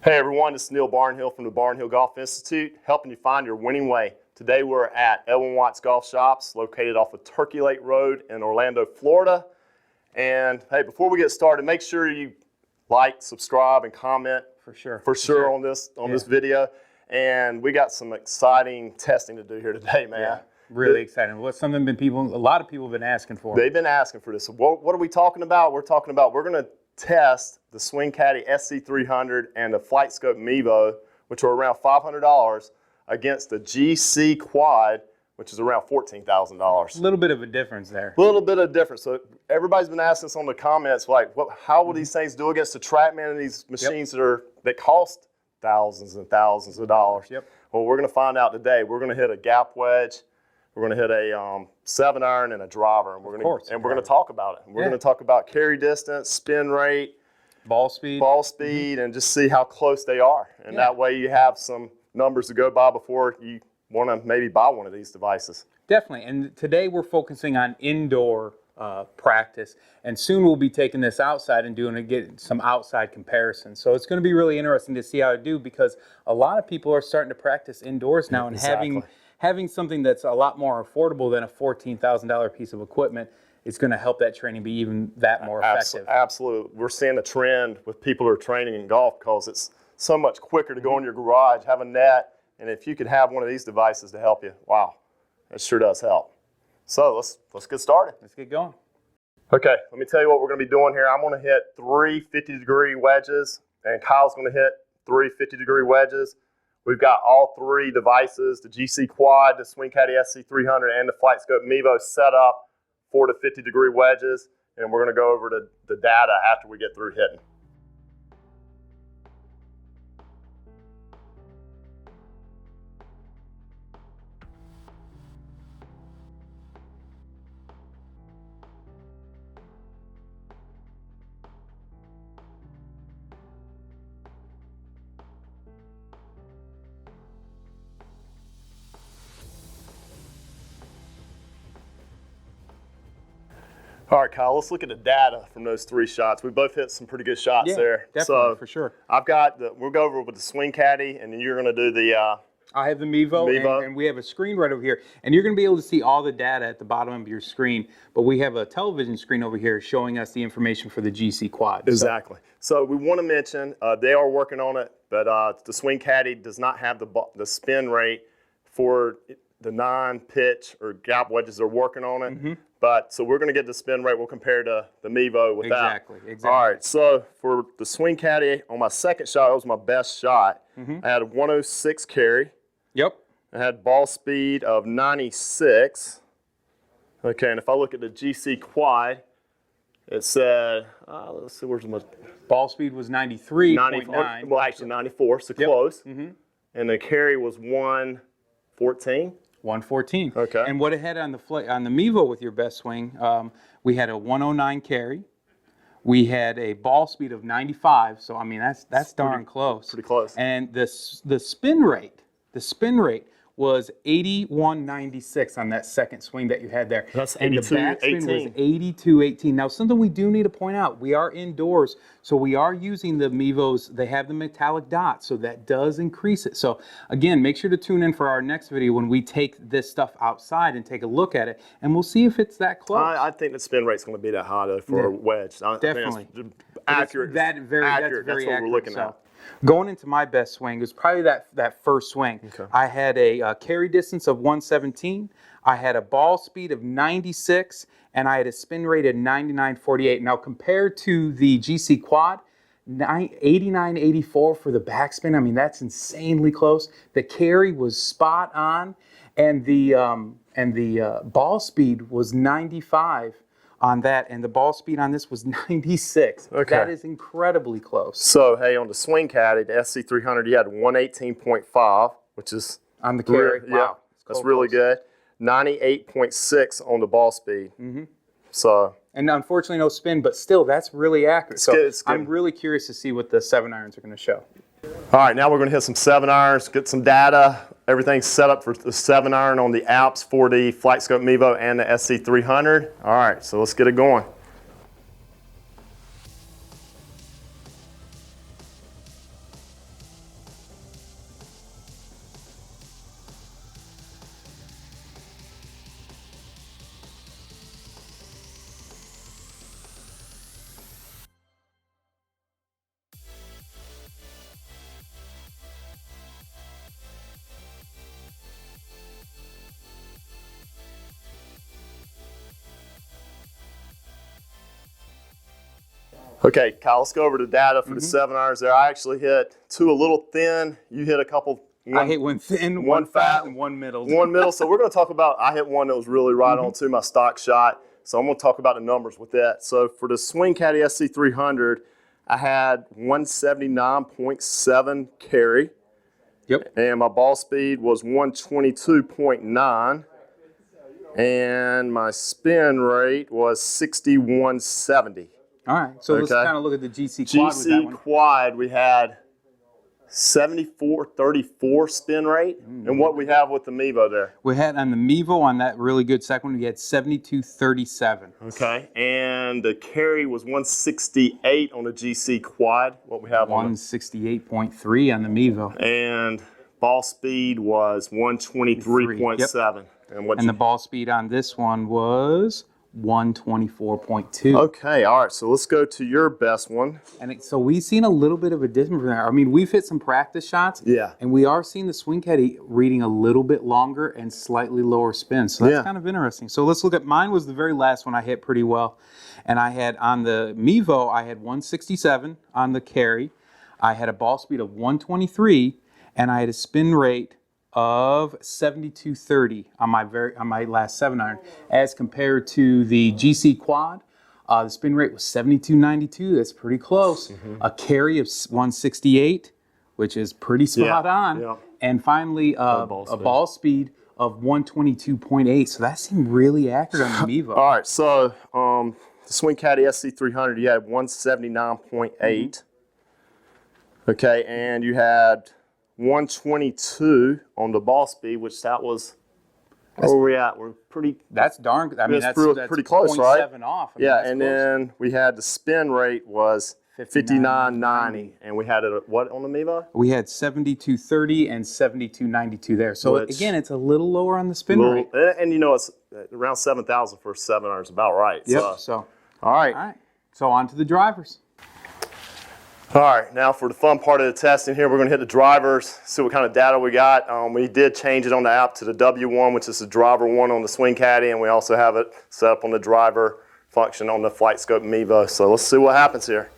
Hey everyone, this is Neil Barnhill from the Barnhill Golf Institute, helping you find your winning way. Today we're at Edwin Watts Golf Shops, located off of Turkey Lake Road in Orlando, Florida. And hey, before we get started, make sure you like, subscribe, and comment For sure on this video. And we got some exciting testing to do here today, man. Yeah, really exciting. What's something a lot of people have been asking for. They've been asking for this. So what are we talking about? We're going to test the Swing Caddie SC300 and the FlightScope Mevo, which are around $500, against the GC Quad, which is around $14,000. A little bit of a difference there. A little bit of difference. So everybody's been asking us on the comments, like, how will these things do against the TrackMan and these machines that cost thousands and thousands of dollars? Yep. Well, we're going to find out today. We're going to hit a gap wedge. We're going to hit a 7-iron and a driver, and we're going to talk about it. We're going to talk about carry distance, spin rate, ball speed, and just see how close they are. And that way you have some numbers to go by before you want to maybe buy one of these devices. Definitely. And today we're focusing on indoor practice, and soon we'll be taking this outside and getting some outside comparisons. So it's going to be really interesting to see how it do, because a lot of people are starting to practice indoors now, and having something that's a lot more affordable than a $14,000 piece of equipment is going to help that training be even that more effective. Absolutely. We're seeing a trend with people who are training in golf because it's so much quicker to go in your garage, have a net, and if you could have one of these devices to help you, wow, it sure does help. So let's get started. Let's get going. Okay, let me tell you what we're going to be doing here. I'm going to hit 3 50-degree wedges, and Kyle's going to hit 3 50-degree wedges. We've got all 3 devices, the GC Quad, the Swing Caddie SC300, and the FlightScope Mevo set up for the 50-degree wedges, and we're going to go over the data after we get through hitting. All right, Kyle, let's look at the data from those 3 shots. We both hit some pretty good shots there. Definitely, so for sure. I've got we'll go over with the Swing Caddie, and then you're going to do the I have the Mevo. And we have a screen right over here. And you're going to be able to see all the data at the bottom of your screen, but we have a television screen over here showing us the information for the GC Quad. Exactly. So we want to mention they are working on it, but the Swing Caddie does not have the spin rate for the non-pitch or gap wedges. They're working on it. But so we're going to get the spin rate. We'll compare to the Mevo with that. Exactly. All right. So for the Swing Caddie, on my second shot, it was my best shot. I had a 106 carry. Yep. I had ball speed of 96. Okay, and if I look at the GC Quad, it said, let's see, where's my ball speed was 93.9. Well, actually 94, so close. And the carry was 114. 114. Okay. And what it had on the Mevo with your best swing, we had a 109 carry. We had a ball speed of 95. So I mean that's darn close. Pretty close. And the spin rate was 81.96 on that second swing that you had there. That's 82.18. And the backspin was 82.18. Now, something we do need to point out, we are indoors, so we are using the Mevos. They have the metallic dots, so that does increase it. So, again, make sure to tune in for our next video when we take this stuff outside and take a look at it, and we'll see if it's that close. I think the spin rate's going to be that high, though, for a wedge. Definitely. Accurate. That's very accurate. That's what accurate. we're looking at. Going into my best swing, it was probably that first swing. Okay. I had a carry distance of 117. I had a ball speed of 96, and I had a spin rate of 99.48. Now, compared to the GC Quad, 89.84 for the backspin. I mean, that's insanely close. The carry was spot on, and the ball speed was 95 on that, and the ball speed on this was 96. Okay. That is incredibly close. So, hey, on the Swing Caddie, the SC300, you had 118.5, which is on the carry. Yeah, that's really good. 98.6 on the ball speed. So, and unfortunately no spin, but still that's really accurate. It's good. I'm really curious to see what the 7-irons are going to show. All right, now we're going to hit some 7-irons, get some data. Everything's set up for the 7-iron on the apps for the FlightScope Mevo and the SC300. All right, so let's get it going. Okay, Kyle, let's go over the data for the 7 irons there. I actually hit 2 a little thin. You hit a couple. I hit one thin, one fat, and one middle. One middle. So we're going to talk about, I hit one that was really right on to my stock shot. So I'm going to talk about the numbers with that. So for the Swing Caddie SC300, I had 179.7 carry. Yep. And my ball speed was 122.9. And my spin rate was 6170. All right. So let's kind of look at the GC quad with that one. GC quad, we had 74.34 spin rate. And what we have with the Mevo there? We had on the Mevo, on that really good second one, we had 72.37. Okay. And the carry was 168 on the GC quad. What we have on 168.3 on the Mevo. And ball speed was 123.7. Yep. And the ball speed on this one was 124.2. Okay, all right, so let's go to your best one. And so we've seen a little bit of a difference there. I mean, we've hit some practice shots. Yeah. And we are seeing the Swing Caddie reading a little bit longer and slightly lower spin. So that's kind of interesting. So let's look at, mine was the very last one I hit pretty well. And I had on the Mevo, I had 167 on the carry. I had a ball speed of 123, and I had a spin rate of 72.30 on my last 7 iron, as compared to the GC quad. The spin rate was 72.92. That's pretty close. A carry of 168, which is pretty spot on. Yeah. And finally, a ball speed of 122.8. So that seemed really accurate on the Mevo. All right, so the Swing Caddie SC300, you had 179.8. Okay, and you had 122 on the ball speed, which that was, where were we at? We're pretty. That's darn. I mean, that's pretty close, right? 0.7 off. I mean, yeah, and close. Then we had the spin rate was 59.90, and we had it at what on the Mevo? We had 72.30 and 72.92 there. So again, it's a little lower on the spin rate. And you know, it's around 7,000 for 7 irons, about right. Yep. So all right. All right. So on to the drivers. All right, now for the fun part of the testing here, we're going to hit the drivers, see what kind of data we got. We did change it on the app to the W1, which is the driver one on the Swing Caddie, and we also have it set up on the driver function on the FlightScope Mevo. So let's see what happens here.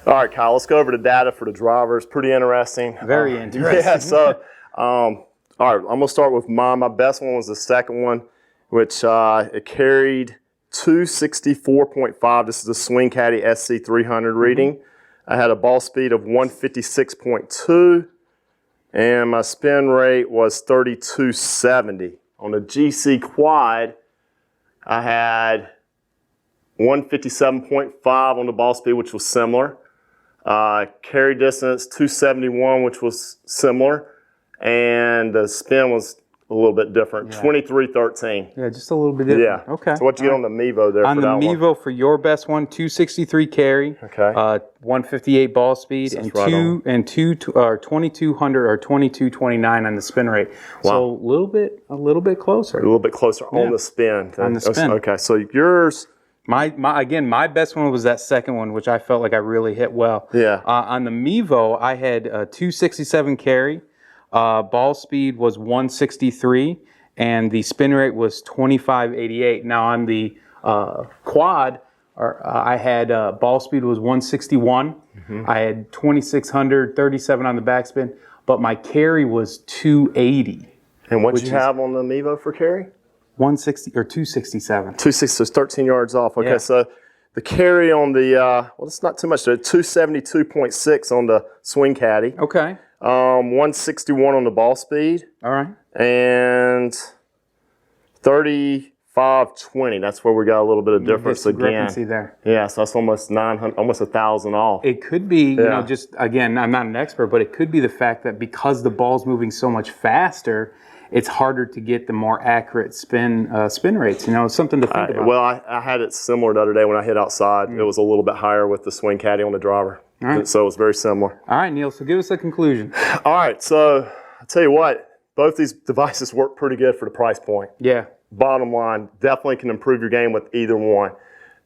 All right, Kyle, let's go over the data for the drivers. Pretty interesting. Very interesting. Yeah, so, all right, I'm going to start with mine. My best one was the second one, which it carried 264.5. This is the Swing Caddie SC300 reading. I had a ball speed of 156.2, and my spin rate was 3270. On the GC quad, I had 157.5 on the ball speed, which was similar. Carry distance 271, which was similar, and the spin was a little bit different, 2313. Yeah, just a little bit different. Yeah. Okay. So what you get on the Mevo there? On for the that Mevo one? for your best one, 263 carry, Okay. 158 ball speed, That's and right 2200 or 2229 on the spin rate. Wow. So a little bit closer. A little bit closer on the spin. On the spin. Okay, so yours. My best one was that second one, which I felt like I really hit well. Yeah. On the Mevo, I had 267 carry, ball speed was 163, and the spin rate was 2588. Now on the quad, I had ball speed was 161. I had 2637 on the backspin, but my carry was 280. And what did you have on the Mevo for carry? 160 or 267. 260, so it's 13 yards off. Okay, Yeah. so the carry on the, well, it's not too much, 272.6 on the Swing Caddie. Okay. 161 on the ball speed. All right. And 3520. That's where we got a little bit of difference again. There. Yeah, so that's almost 900, almost 1,000 off. It could be, you know, just again, I'm not an expert, but it could be the fact that because the ball's moving so much faster, it's harder to get the more accurate spin rates. It's something to think about. Well, I had it similar the other day when I hit outside. It was a little bit higher with the swing caddy on the driver. All right. So it was very similar. All right, Neil, so give us a conclusion. All right, so I'll tell you what, both these devices work pretty good for the price point. Yeah. Bottom line, definitely can improve your game with either one.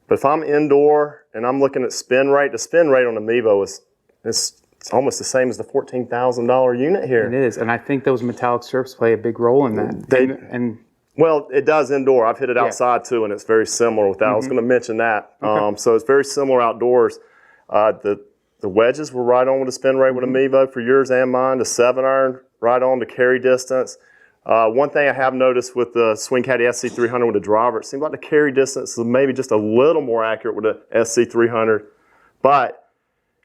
But if I'm indoor and I'm looking at spin rate, the spin rate on the Mevo is it's almost the same as the $14,000 unit here. It is, and I think those metallic strips play a big role in that. Well, it does indoor. I've hit it outside too, and it's very similar with that. I was going to mention that. Okay. So it's very similar outdoors. The wedges were right on with the spin rate with a Mevo for yours and mine. The 7-iron right on the carry distance. One thing I have noticed with the Swing Caddie SC300 with the driver, it seems like the carry distance is maybe just a little more accurate with the SC300. But,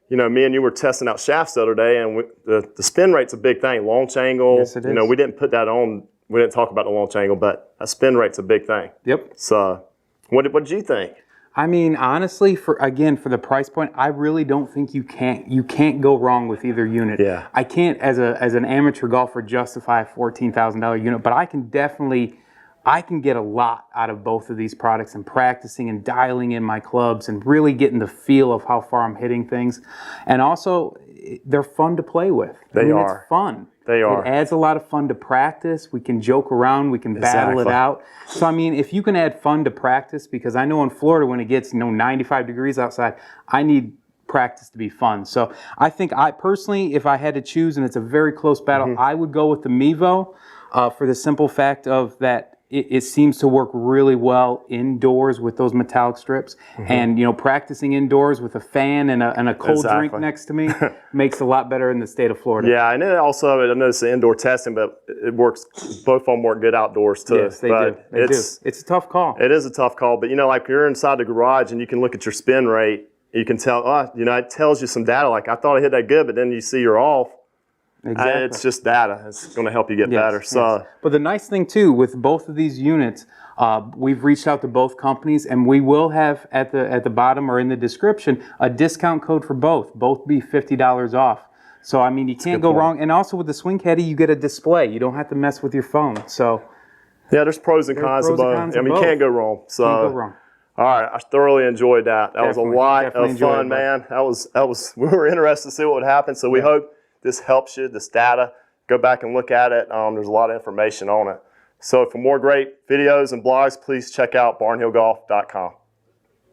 me and you were testing out shafts the other day, and the spin rate's a big thing. Launch angle, yes, it is. We didn't put that on. We didn't talk about the launch angle, but a spin rate's a big thing. Yep. So, what did you think? I mean, honestly, for the price point, I really don't think you can't go wrong with either unit. Yeah. I can't, as an amateur golfer, justify a $14,000 unit, but I can get a lot out of both of these products and practicing and dialing in my clubs and really getting the feel of how far I'm hitting things. And also, they're fun to play with. They are. It's fun. They are. It adds a lot of fun to practice. We can joke around. We can battle it out. So, I mean, if you can add fun to practice, because I know in Florida when it gets 95 degrees outside, I need practice to be fun. So I think personally, if I had to choose, and it's a very close battle, I would go with the Mevo for the simple fact of that it seems to work really well indoors with those metallic strips. And, practicing indoors with a fan and a cold drink next to me makes a lot better in the state of Florida. Yeah, and then also, I noticed the indoor testing, but it works, both of them work good outdoors too. Yes, they do. They do. It's a tough call. It is a tough call, but like you're inside the garage and you can look at your spin rate, you can tell, it tells you some data, like I thought I hit that good, but then you see you're off. Exactly. It's just data. It's going to help you get better. So, yes. But the nice thing too with both of these units, we've reached out to both companies, and we will have at the bottom or in the description a discount code for both. Both be $50 off. So I mean, you can't go wrong. And also with the Swing Caddie, you get a display. You don't have to mess with your phone. So yeah, there's pros and cons of both. I mean, you can't go wrong. So. Can't go wrong. All right, I thoroughly enjoyed that. That was a lot of fun, man. That was. We were interested to see what would happen. So we hope this helps you. This data, go back and look at it. There's a lot of information on it. So for more great videos and blogs, please check out barnhillgolf.com.